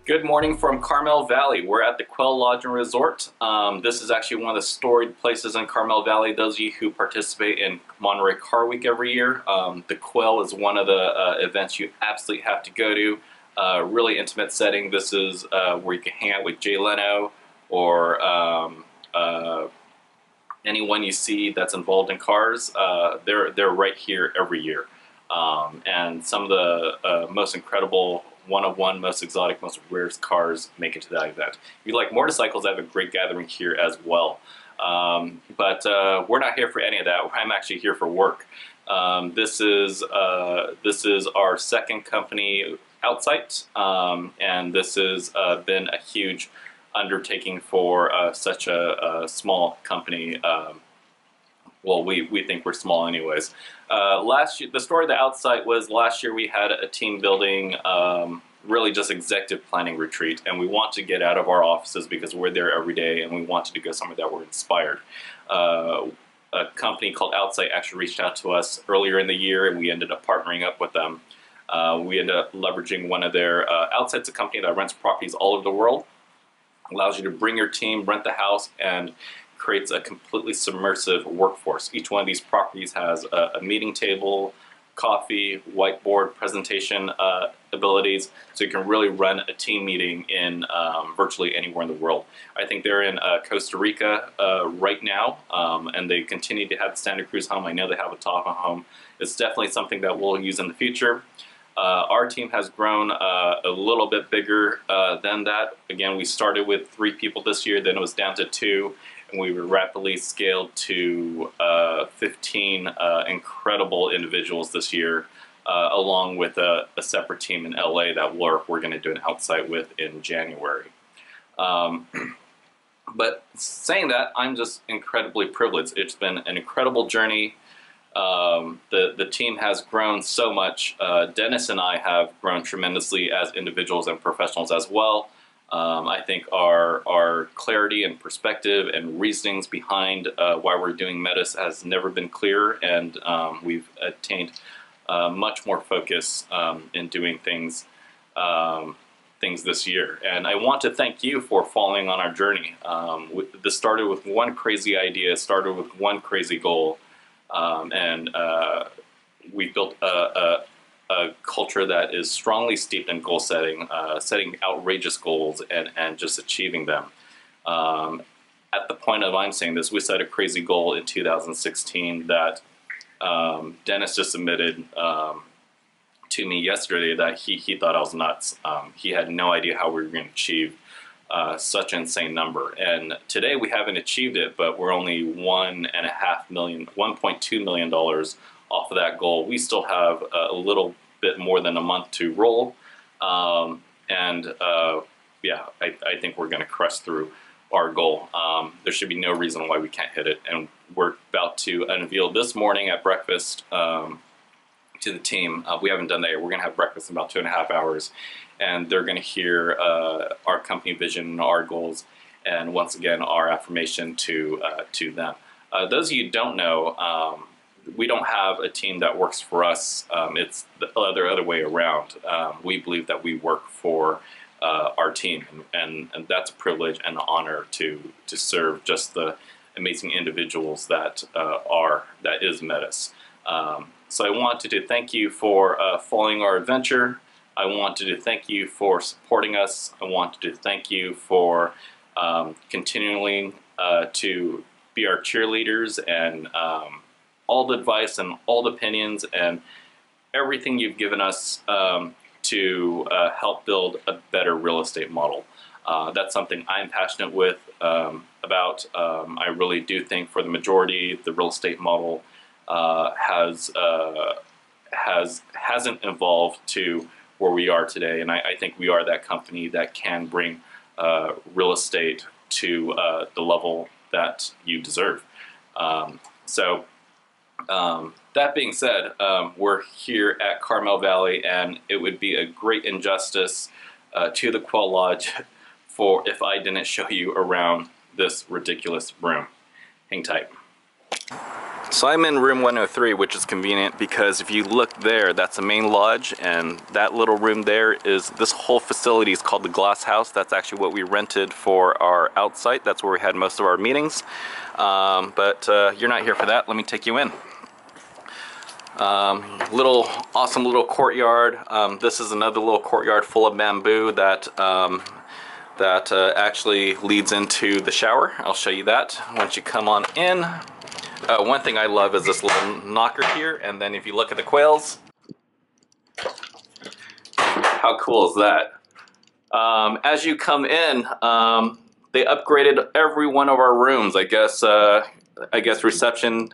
Good morning from Carmel Valley. We're at the Quail Lodge and Resort. This is actually one of the storied places in Carmel Valley. Those of you who participate in Monterey Car Week every year, the Quail is one of the events you absolutely have to go to. Really intimate setting. This is where you can hang out with Jay Leno or anyone you see that's involved in cars. They're right here every year. And some of the most incredible one-of-one, most exotic, most rarest cars make it to that event. If you like motorcycles, I have a great gathering here as well. But we're not here for any of that. I'm actually here for work. This is our second company outsite, and this has been a huge undertaking for such a small company. Well, we think we're small anyways. Last year, the story of the outsite was last year we had a team building, really just executive planning retreat, and we want to get out of our offices because we're there every day, and we wanted to go somewhere that we're inspired. A company called Outsite actually reached out to us earlier in the year, and we ended up partnering up with them. We ended up leveraging one of their Outsite's a company that rents properties all over the world, allows you to bring your team, rent the house, and creates a completely submersive workforce. Each one of these properties has a meeting table, coffee, whiteboard, presentation abilities, so you can really run a team meeting in virtually anywhere in the world. I think they're in Costa Rica right now, and they continue to have the Santa Cruz home. I know they have a Tahoe home. It's definitely something that we'll use in the future. Our team has grown a little bit bigger than that. Again, we started with 3 people this year, then it was down to 2, and we were rapidly scaled to 15 incredible individuals this year, along with a separate team in LA that we're going to do an outsite with in January. But saying that, I'm just incredibly privileged. It's been an incredible journey. The team has grown so much. Dennis and I have grown tremendously as individuals and professionals as well. I think our clarity and perspective and reasonings behind why we're doing Metis has never been clearer, and we've attained much more focus in doing things this year. And I want to thank you for following on our journey. This started with one crazy idea, started with one crazy goal, and we built a culture that is strongly steeped in goal setting, setting outrageous goals and just achieving them. At the point of I'm saying this, we set a crazy goal in 2016 that Dennis just admitted to me yesterday that he thought I was nuts. He had no idea how we were going to achieve such an insane number. And today we haven't achieved it, but we're only $1.2 million off of that goal. We still have a little bit more than a month to roll, yeah, I think we're going to crush through our goal. There should be no reason why we can't hit it, and we're about to unveil this morning at breakfast to the team. We haven't done that yet. We're going to have breakfast in about 2.5 hours, and they're going to hear our company vision and our goals, and once again our affirmation to them. Those of you who don't know, we don't have a team that works for us. It's the other way around. We believe that we work for our team, and that's a privilege and an honor to serve just the amazing individuals that is Metis. So I wanted to thank you for following our adventure. I wanted to thank you for supporting us. I wanted to thank you for continuing to be our cheerleaders, and all the advice and all the opinions and everything you've given us to help build a better real estate model. That's something I'm passionate about. I really do think for the majority, the real estate model hasn't evolved to where we are today, and I think we are that company that can bring real estate to the level that you deserve. That being said, we're here at Carmel Valley, and it would be a great injustice to the Quail Lodge if I didn't show you around this ridiculous room. Hang tight. So I'm in room 103, which is convenient because if you look there, that's the main lodge, and that little room there is, this whole facility is called the Glass House. That's actually what we rented for our outsite. That's where we had most of our meetings. But you're not here for that. Let me take you in. Awesome little courtyard. This is another little courtyard full of bamboo that actually leads into the shower. I'll show you that once you come on in. One thing I love is this little knocker here, and then if you look at the quails, how cool is that? As you come in, they upgraded every one of our rooms. I guess reception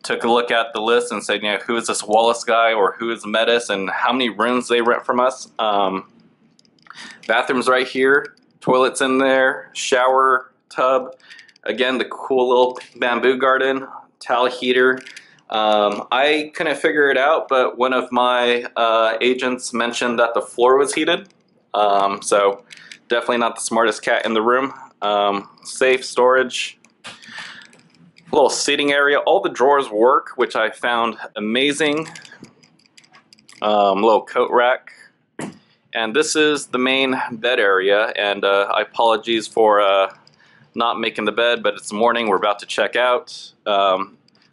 took a look at the list and said, you know, who is this Wallace guy, or who is Metis, and how many rooms they rent from us. Bathrooms right here, toilets in there, shower, tub. Again, the cool little bamboo garden, towel heater. I couldn't figure it out, but one of my agents mentioned that the floor was heated. So definitely not the smartest cat in the room. Safe storage, little seating area. All the drawers work, which I found amazing. Little coat rack. And this is the main bed area, and apologies for not making the bed, but it's morning, we're about to check out.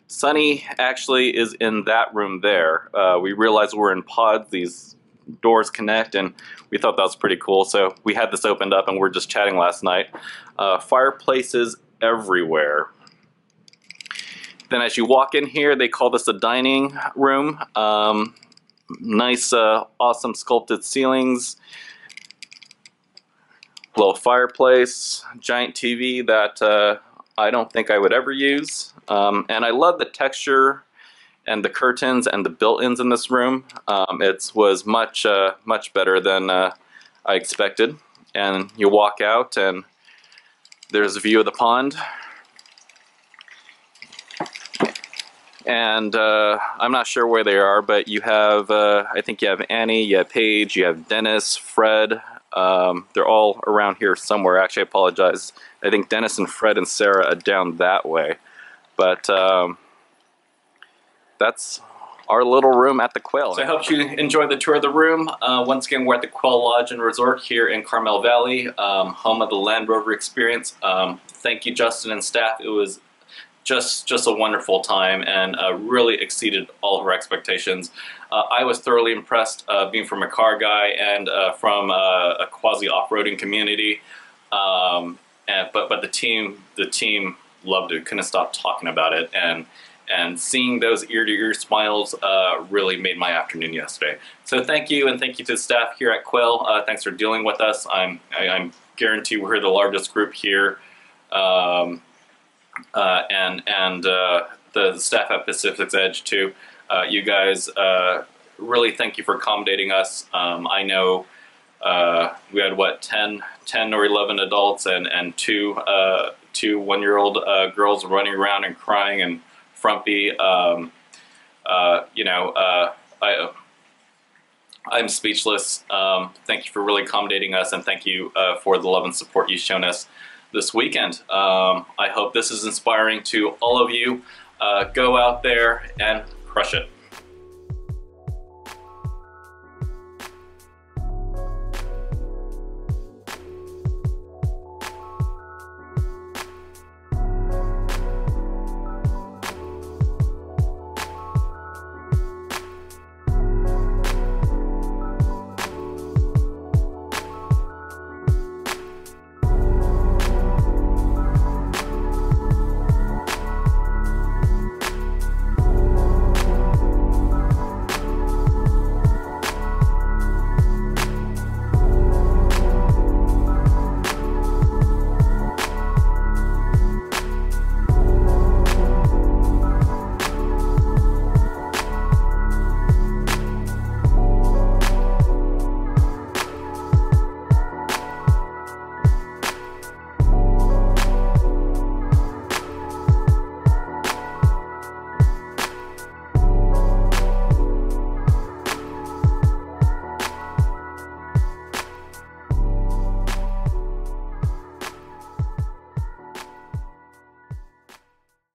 Sunny actually is in that room there. We realized we're in pods, these doors connect, and we thought that was pretty cool, so we had this opened up and we're just chatting last night. Fireplaces everywhere. Then as you walk in here, they call this a dining room. Nice, awesome sculpted ceilings. Little fireplace, giant TV that I don't think I would ever use. And I love the texture and the curtains and the built-ins in this room. It was much better than I expected. And you walk out and there's a view of the pond. And I'm not sure where they are, but you have, I think you have Annie, you have Paige, you have Dennis, Fred. They're all around here somewhere. Actually, I apologize. I think Dennis and Fred and Sarah are down that way. But that's our little room at the Quail. So I hope you enjoyed the tour of the room. Once again, we're at the Quail Lodge and Resort here in Carmel Valley, home of the Land Rover experience. Thank you, Justin and staff. It was just a wonderful time, and really exceeded all of our expectations. I was thoroughly impressed, being from a car guy and from a quasi off-roading community. But the team loved it. Couldn't stop talking about it, and seeing those ear-to-ear smiles really made my afternoon yesterday. So thank you, and thank you to the staff here at Quail. Thanks for dealing with us. I'm guarantee we're the largest group here. The staff at Pacific's Edge too. You guys, really thank you for accommodating us. I know we had what, 10 or 11 adults and two 1-year-old girls running around and crying and frumpy. I'm speechless. Thank you for really accommodating us, and thank you for the love and support you've shown us this weekend. I hope this is inspiring to all of you. Go out there and crush it.